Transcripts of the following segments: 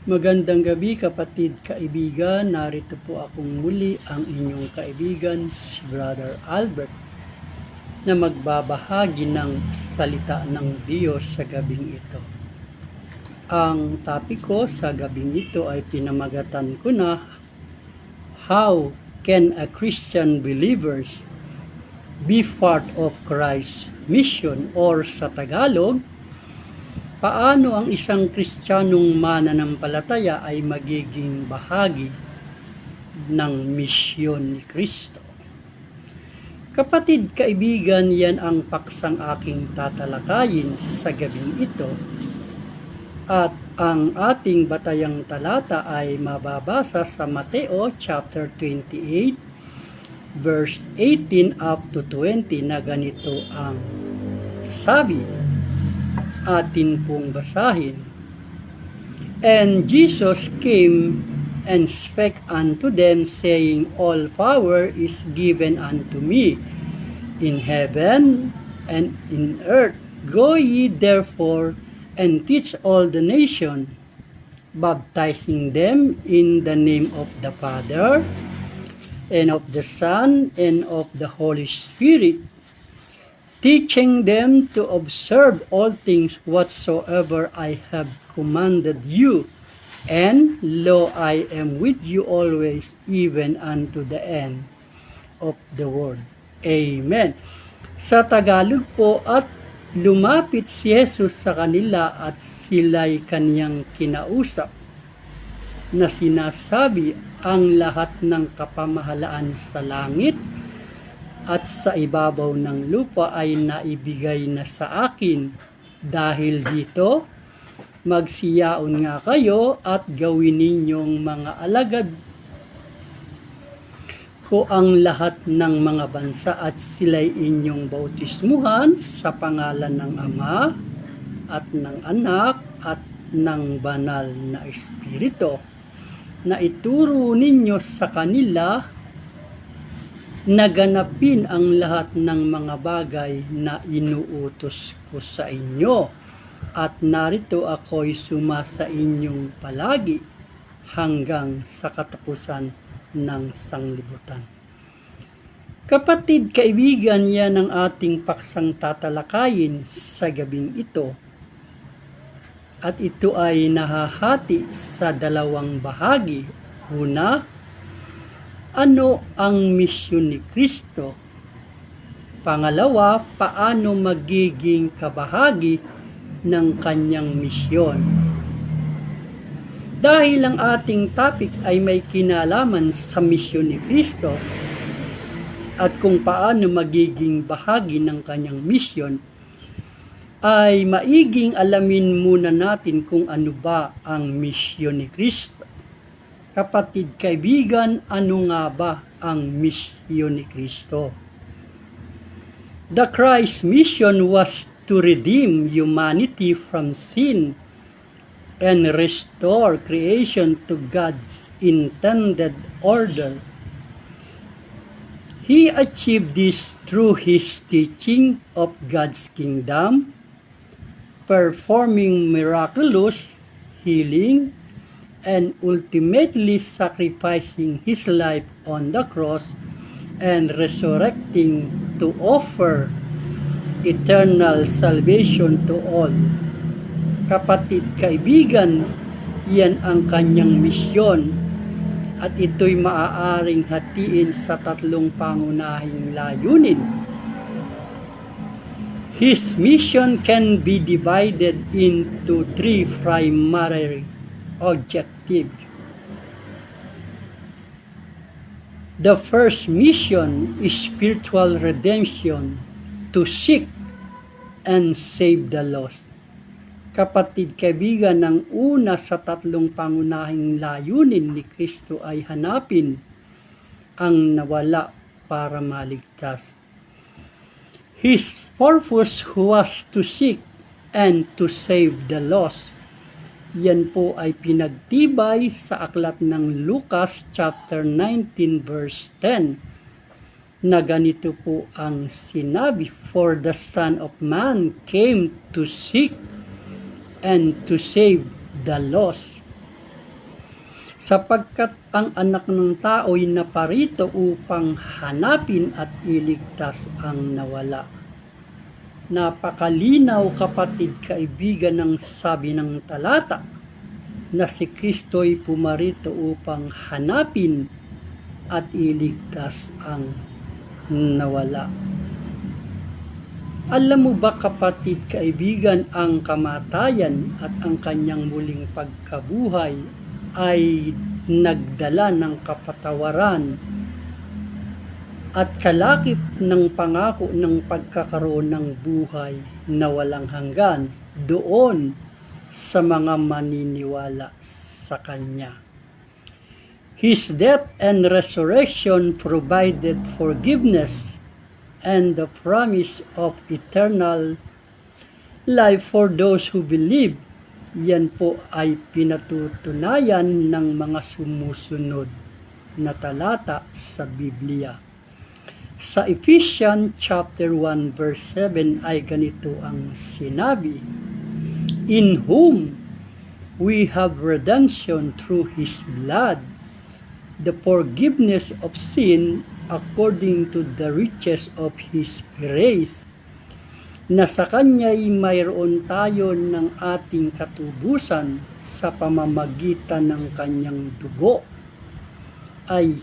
Magandang gabi kapatid, kaibigan. Narito po akong muli ang inyong kaibigan, si Brother Albert, na magbabahagi ng salita ng Diyos sa gabing ito. Ang topic ko sa gabing ito ay pinamagatan ko na How can a Christian believers be part of Christ's mission, or sa Tagalog, paano ang isang Kristiyanong mananampalataya ay magiging bahagi ng misyon ni Kristo? Kapatid, kaibigan, yan ang paksang aking tatalakayin sa gabing ito. At ang ating batayang talata ay mababasa sa Mateo chapter 28, verse 18 up to 20 na ganito ang sabi. Atin pong basahin. And Jesus came and spake unto them, saying, All power is given unto me in heaven and in earth. Go ye therefore and teach all the nation, baptizing them in the name of the Father, and of the Son, and of the Holy Spirit, teaching them to observe all things whatsoever I have commanded you. And lo, I am with you always, even unto the end of the world. Amen. Sa Tagalog po, at lumapit si Jesus sa kanila at sila'y kaniyang kinausap na sinasabi, ang lahat ng kapamahalaan sa langit at sa ibabaw ng lupa ay naibigay na sa akin. Dahil dito, magsiyaon nga kayo at gawin ninyong mga alagad ko ang lahat ng mga bansa, at sila'y inyong bautismuhan sa pangalan ng Ama at ng Anak at ng Banal na Espiritu, na ituro ninyo sa kanila naganapin ang lahat ng mga bagay na inuutos ko sa inyo. At narito ako'y sumasa inyong palagi hanggang sa katapusan ng sanglibutan. Kapatid, kaibigan, yan ang ating paksang tatalakayin sa gabing ito. At ito ay nahahati sa dalawang bahagi. Una, ano ang misyon ni Kristo? Pangalawa, paano magiging kabahagi ng kanyang misyon? Dahil ang ating topic ay may kinalaman sa misyon ni Kristo at kung paano magiging bahagi ng kanyang misyon, ay maiging alamin muna natin kung ano ba ang misyon ni Kristo. Kapatid, kaibigan, ano nga ba ang misyon ni Kristo? The Christ mission was to redeem humanity from sin and restore creation to God's intended order. He achieved this through his teaching of God's kingdom, performing miraculous healing, and ultimately sacrificing his life on the cross and resurrecting to offer eternal salvation to all. Kapatid, kaibigan, yan ang kanyang misyon, at ito'y maaaring hatiin sa tatlong pangunahing layunin. His mission can be divided into three primary objectives. The first mission is spiritual redemption, to seek and save the lost. Kapatid, kaibigan, ang una sa tatlong pangunahing layunin ni Kristo ay hanapin ang nawala para maligtas. His purpose was to seek and to save the lost. Yan po ay pinagtibay sa aklat ng Lucas chapter 19 verse 10 na ganito po ang sinabi, For the Son of Man came to seek and to save the lost. sapagkat ang anak ng tao'y naparito upang hanapin at iligtas ang nawala. Napakalinaw, kapatid kaibigan, ng sabi ng talata na si Kristo'y pumarito upang hanapin at iligtas ang nawala. Alam mo ba, kapatid kaibigan, ang kamatayan at ang kanyang muling pagkabuhay ay nagdala ng kapatawaran at kalakip ng pangako ng pagkakaroon ng buhay na walang hanggan doon sa mga maniniwala sa Kanya. His death and resurrection provided forgiveness and the promise of eternal life for those who believe. Yan po ay pinatutunayan ng mga sumusunod na talata sa Biblia. Sa Ephesians chapter 1 verse 7 ay ganito ang sinabi, "In whom we have redemption through His blood, the forgiveness of sin according to the riches of His grace." Na sa Kanya'y mayroon tayo ng ating katubusan sa pamamagitan ng Kanyang dugo, ay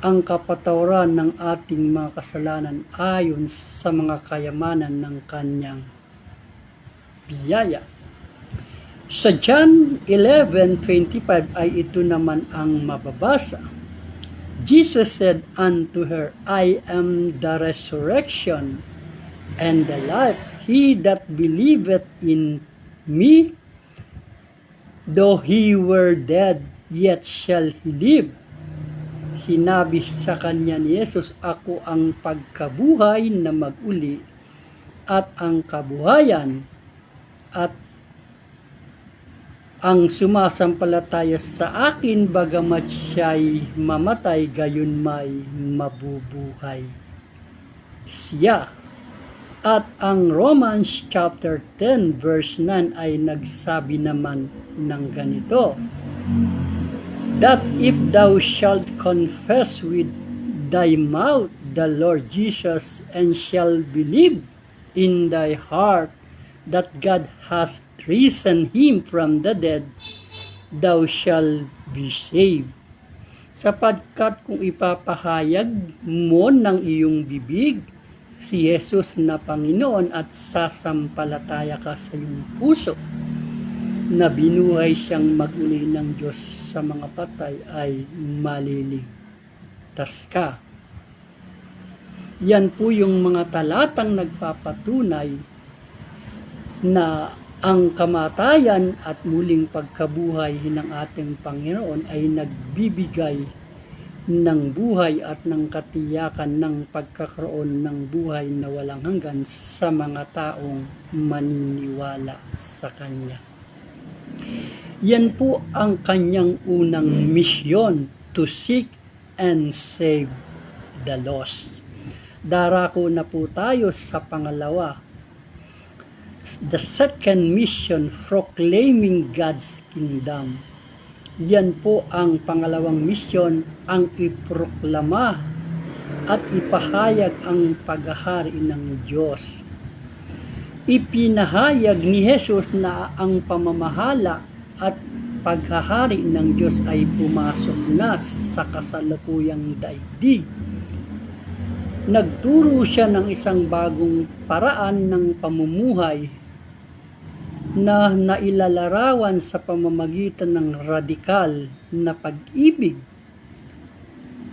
ang kapatawaran ng ating mga kasalanan ayon sa mga kayamanan ng Kanyang biyaya. Sa John 11:25 ay ito naman ang mababasa. Jesus said unto her, "I am the resurrection and the life. He that believeth in me, though he were dead, yet shall he live." Sinabi sa kanya ni Jesus, "Ako ang pagkabuhay na mag-uli at ang kabuhayan, at ang sumasampalataya sa akin, bagamat siya'y mamatay, gayon may mabubuhay siya." At ang Romans chapter 10 verse 9 ay nagsabi naman ng ganito, "That if thou shalt confess with thy mouth the Lord Jesus, and shalt believe in thy heart that God hath risen him from the dead, thou shalt be saved." Sapagkat kung ipapahayag mo ng iyong bibig si Jesus na Panginoon at sasampalataya ka sa iyong puso na binuhay siyang mag-uli ng Diyos sa mga patay, ay maliligtas ka. Yan po yung mga talatang nagpapatunay na ang kamatayan at muling pagkabuhay ng ating Panginoon ay nagbibigay ng buhay at ng katiyakan ng pagkakaroon ng buhay na walang hanggan sa mga taong maniniwala sa Kanya. Yan po ang Kanyang unang misyon, to seek and save the lost. Darako na po tayo sa pangalawa, the second mission, proclaiming God's kingdom. Yan po ang pangalawang misyon, ang iproklama at ipahayag ang paghahari ng Diyos. Ipinahayag ni Jesus na ang pamamahala at paghahari ng Diyos ay pumasok na sa kasalukuyang daigdig. Nagturo siya ng isang bagong paraan ng pamumuhay na nailalarawan sa pamamagitan ng radikal na pag-ibig,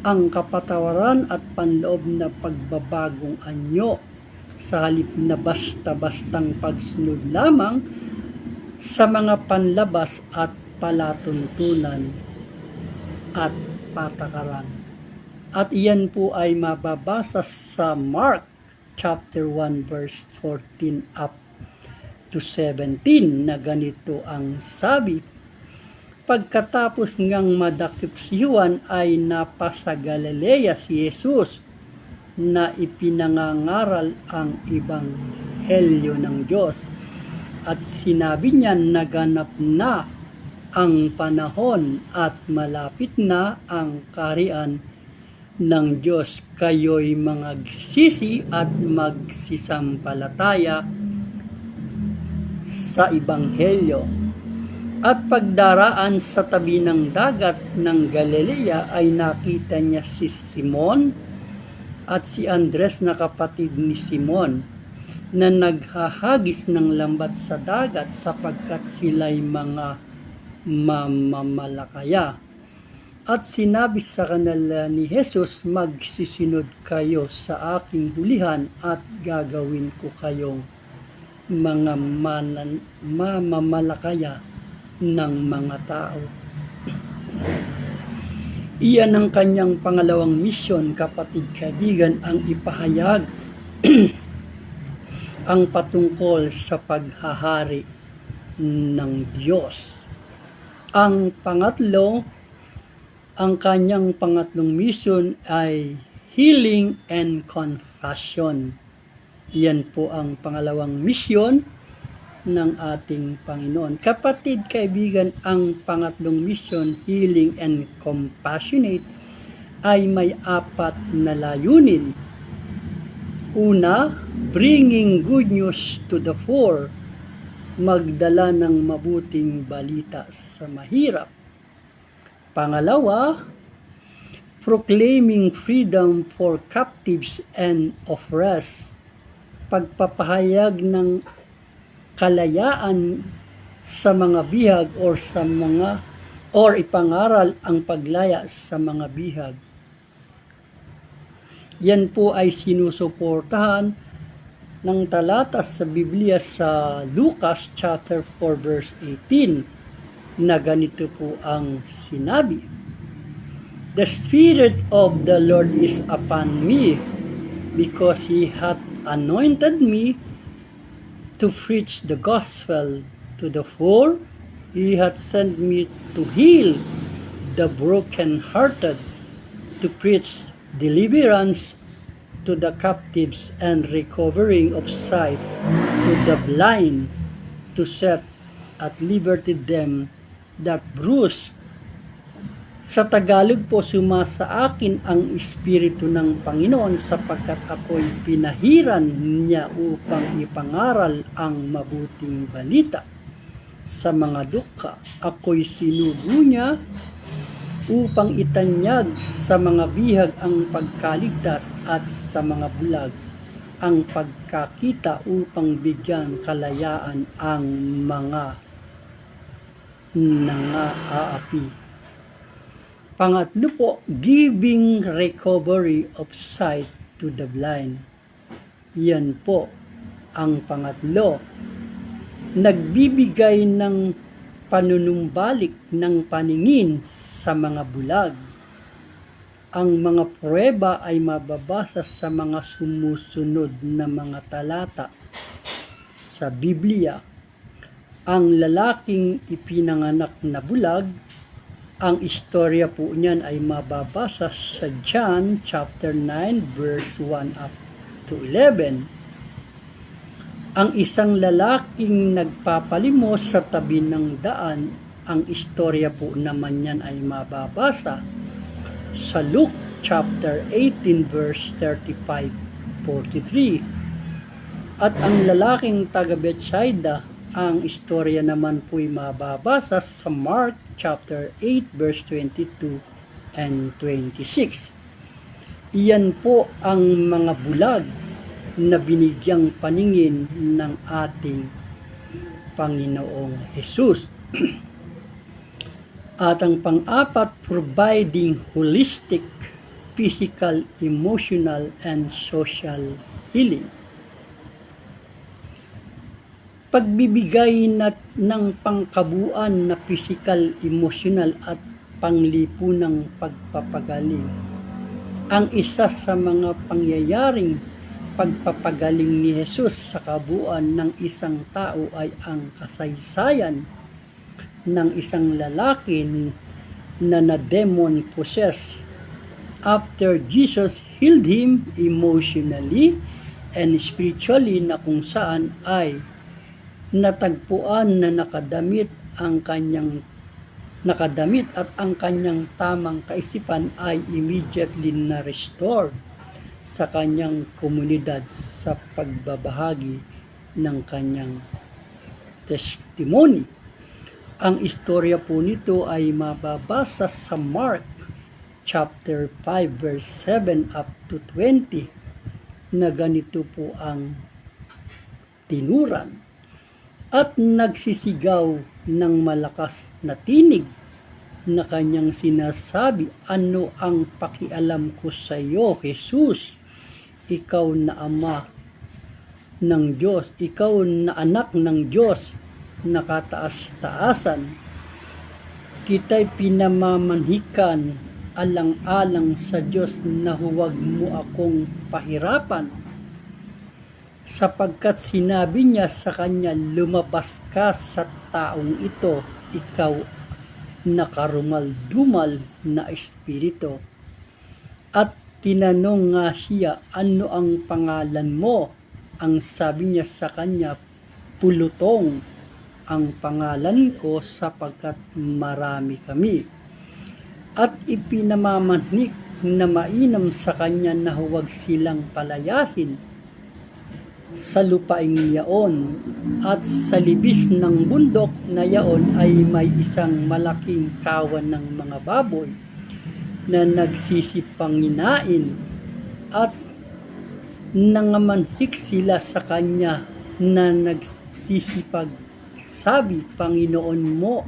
ang kapatawaran at panloob na pagbabagong anyo, sa halip na basta-bastang pagsunod lamang sa mga panlabas at palatuntunan at patakaran. At iyan po ay mababasa sa Mark chapter 1 verse 14 up to 17 na ganito ang sabi, "Pagkatapos ngang madakip si Juan ay napasa Galilea si Jesus na ipinangangaral ang ebanghelyo ng Diyos, at sinabi niya, naganap na ang panahon at malapit na ang kaharian ng Diyos. Kayo'y magsisi at magsisampalataya sa Ebanghelyo. At pagdaraan sa tabi ng dagat ng Galilea ay nakita niya si Simon at si Andres na kapatid ni Simon na naghahagis ng lambat sa dagat sapagkat sila'y mga mamamalakaya. At sinabi sa kanila ni Jesus, magsisunod kayo sa aking hulihan at gagawin ko kayong mga mamamalakaya ng mga tao. Iyan ang kanyang pangalawang misyon, kapatid kaibigan, ang ipahayag ang patungkol sa paghahari ng Diyos. Ang kanyang pangatlong misyon ay healing and compassion. Yan po ang pangalawang misyon ng ating Panginoon. Kapatid kaibigan, ang pangatlong misyon, healing and compassionate, ay may 4 na layunin. Una, bringing good news to the poor, magdala ng mabuting balita sa mahirap. Pangalawa, proclaiming freedom for captives and oppressed, pagpapahayag ng kalayaan sa mga bihag or ipangaral ang paglaya sa mga bihag. Yan po ay sinusuportahan ng talata sa Biblia sa Lucas chapter 4 verse 18 na ganito po ang sinabi. The Spirit of the Lord is upon me, because He hath anointed me to preach the gospel to the poor. He hath sent me to heal the brokenhearted, to preach deliverance to the captives and recovering of sight to the blind, to set at liberty them that bruise. Sa Tagalog po, sumasa akin ang Espiritu ng Panginoon sapagkat ako'y pinahiran niya upang ipangaral ang mabuting balita sa mga dukha. Ako'y sinugo niya upang itanyag sa mga bihag ang pagkaligtas at sa mga bulag ang pagkakita, upang bigyan kalayaan ang mga nangaapi. Pangatlo po, giving recovery of sight to the blind. Yan po ang pangatlo. Nagbibigay ng panunumbalik ng paningin sa mga bulag. Ang mga pruweba ay mababasa sa mga sumusunod na mga talata sa Biblia. Ang lalaking ipinanganak na bulag, ang istorya po niyan ay mababasa sa John chapter 9 verse 1 up to 11. Ang isang lalaking nagpapalimos sa tabi ng daan, ang istorya po naman niyan ay mababasa sa Luke chapter 18 verse 35-43. At ang lalaking taga Bethsaida, ang istorya naman po'y mababasa sa Mark chapter 8 verse 22 and 26. Iyan po ang mga bulag na binigyang paningin ng ating Panginoong Hesus. At ang pang-apat, providing holistic, physical, emotional, and social healing. Pagbibigay ng pangkabuuan na physical, emotional at panglipunang pagpapagaling. Ang isa sa mga pangyayaring pagpapagaling ni Jesus sa kabuuan ng isang tao ay ang kasaysayan ng isang lalaki na demon possessed. After Jesus healed him emotionally and spiritually, na kung saan ay natagpuan na nakadamit ang kanyang nakadamit at ang kanyang tamang kaisipan ay immediately na-restored sa kanyang komunidad sa pagbabahagi ng kanyang testimony. Ang istorya po nito ay mababasa sa Mark chapter 5 verse 7 up to 20 na ganito po ang tinuran. At nagsisigaw ng malakas na tinig na kanyang sinasabi, "Ano ang pakialam ko sa iyo, Jesus? Ikaw na ama ng Diyos, ikaw na anak ng Diyos, nakataas-taasan. Kita'y pinamamanhikan alang-alang sa Diyos na huwag mo akong pahirapan." Sapagkat sinabi niya sa kanya, "Lumabas ka sa taong ito, ikaw na karumal-dumal na espiritu." At tinanong nga siya, "Ano ang pangalan mo?" Ang sabi niya sa kanya, "Pulutong ang pangalan ko sapagkat marami kami." At ipinamamanhik na mainam sa kanya na huwag silang palayasin sa lupaing yaon. At sa libis ng bundok na yaon ay may isang malaking kawan ng mga baboy na nagsisipanginain. At nangamanhik sila sa kanya na nagsisipag, sabi, "Panginoon mo,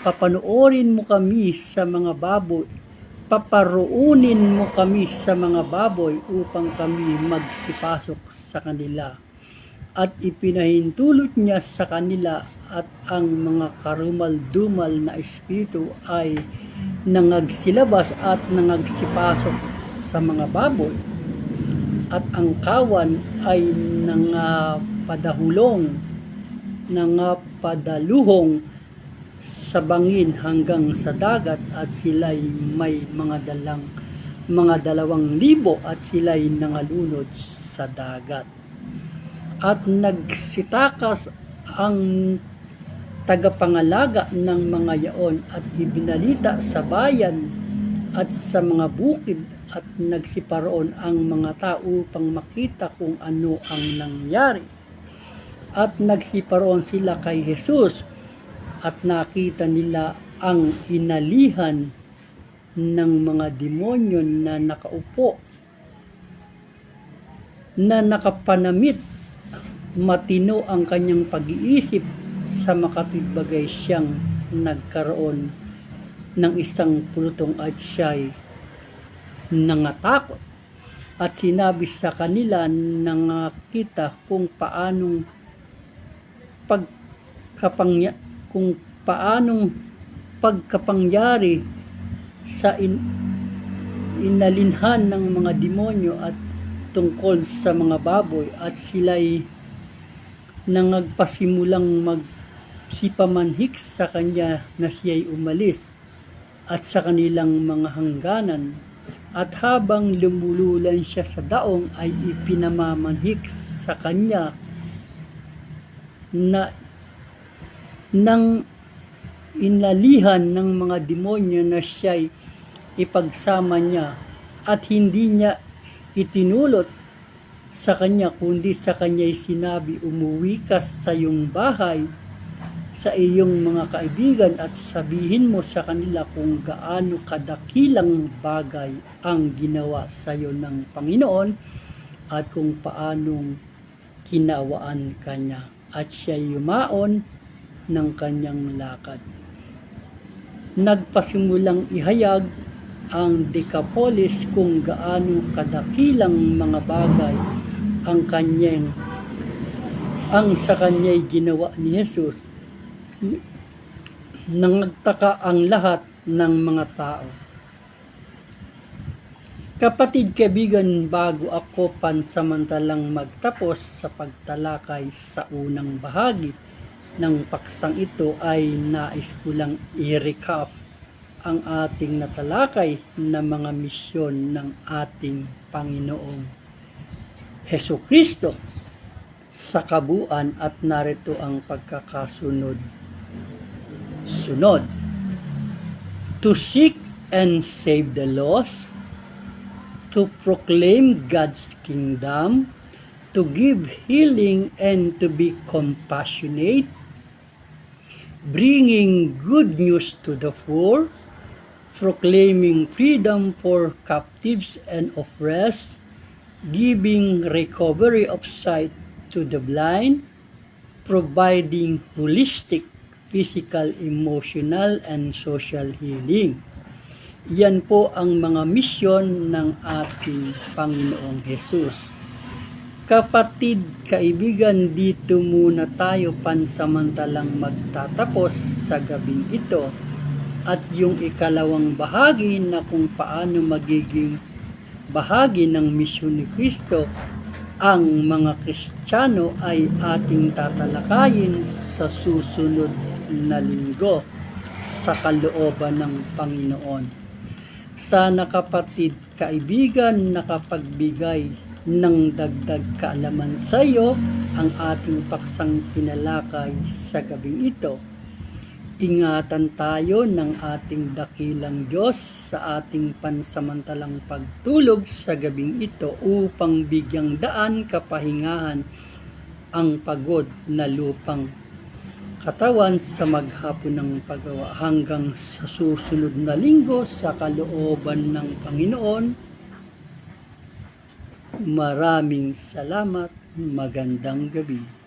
papanoorin mo kami sa mga baboy, paparoonin mo kami sa mga baboy upang kami magsipasok sa kanila." At ipinahintulot niya sa kanila at ang mga karumal-dumal na espiritu ay nangagsilabas at nangagsipasok sa mga baboy. At ang kawan ay nangapadalulong sa bangin hanggang sa dagat at sila'y may mga 2,000 at sila'y nangalunod sa dagat. At nagsitakas ang tagapangalaga ng mga yaon at ibinalita sa bayan at sa mga bukid at nagsiparoon ang mga tao upang makita kung ano ang nangyari. At nagsiparoon sila kay Jesus at nakita nila ang inalihan ng mga demonyo na nakaupo, na nakapanamit. Matino ang kanyang pag-iisip sa makatibagay siyang nagkaroon ng isang pulutong at siya'y nangatakot. At sinabi sa kanila na nakita kung paanong pagkapangyari sa inalinhan ng mga demonyo at tungkol sa mga baboy. At sila'y nangagpasimulang magsipamanhik sa kanya na siya'y umalis at sa kanilang mga hangganan. At habang lumululan siya sa daong ay ipinamamanhik sa kanya na ng inalihan ng mga demonyo na siya'y ipagsama niya, at hindi niya itinulot sa kanya, kundi sa kanya'y sinabi, "Umuwi ka sa iyong bahay, sa iyong mga kaibigan, at sabihin mo sa kanila kung gaano kadakilang bagay ang ginawa sa iyo ng Panginoon at kung paanong kinawaan kanya." At siya'y yumaon ng kanyang lakad. Nagpasimulang ihayag ang Decapolis kung gaano kadakilang mga bagay ang sa kanya'y ginawa ni Jesus. Nangagtaka ang lahat ng mga tao. Kapatid, kaibigan, bago ako pansamantalang magtapos sa pagtalakay sa unang bahagi ng paksang ito, ay nais ko lang i-recap ang ating natalakay na mga misyon ng ating Panginoong Hesukristo sa kabuuan, at narito ang pagkakasunod. sunod. To seek and save the lost, to proclaim God's kingdom, to give healing and to be compassionate, bringing good news to the poor, proclaiming freedom for captives and oppressed, giving recovery of sight to the blind, providing holistic, physical, emotional, and social healing. Yan po ang mga misyon ng ating Panginoong Hesus. Kapatid, kaibigan, dito muna tayo pansamantalang magtatapos sa gabing ito. At yung ikalawang bahagi na kung paano magiging bahagi ng misyon ni Kristo ang mga Kristiyano ay ating tatalakayin sa susunod na linggo sa kalooban ng Panginoon. Sana kapatid, kaibigan, nakapagbigay ng dagdag kaalaman sa iyo ang ating paksang tinalakay sa gabing ito. Ingatan tayo ng ating dakilang Diyos sa ating pansamantalang pagtulog sa gabing ito upang bigyang daan kapahingahan ang pagod na lupang katawan sa maghapon ng paggawa. Hanggang sa susunod na linggo sa kalooban ng Panginoon. Maraming salamat. Magandang gabi.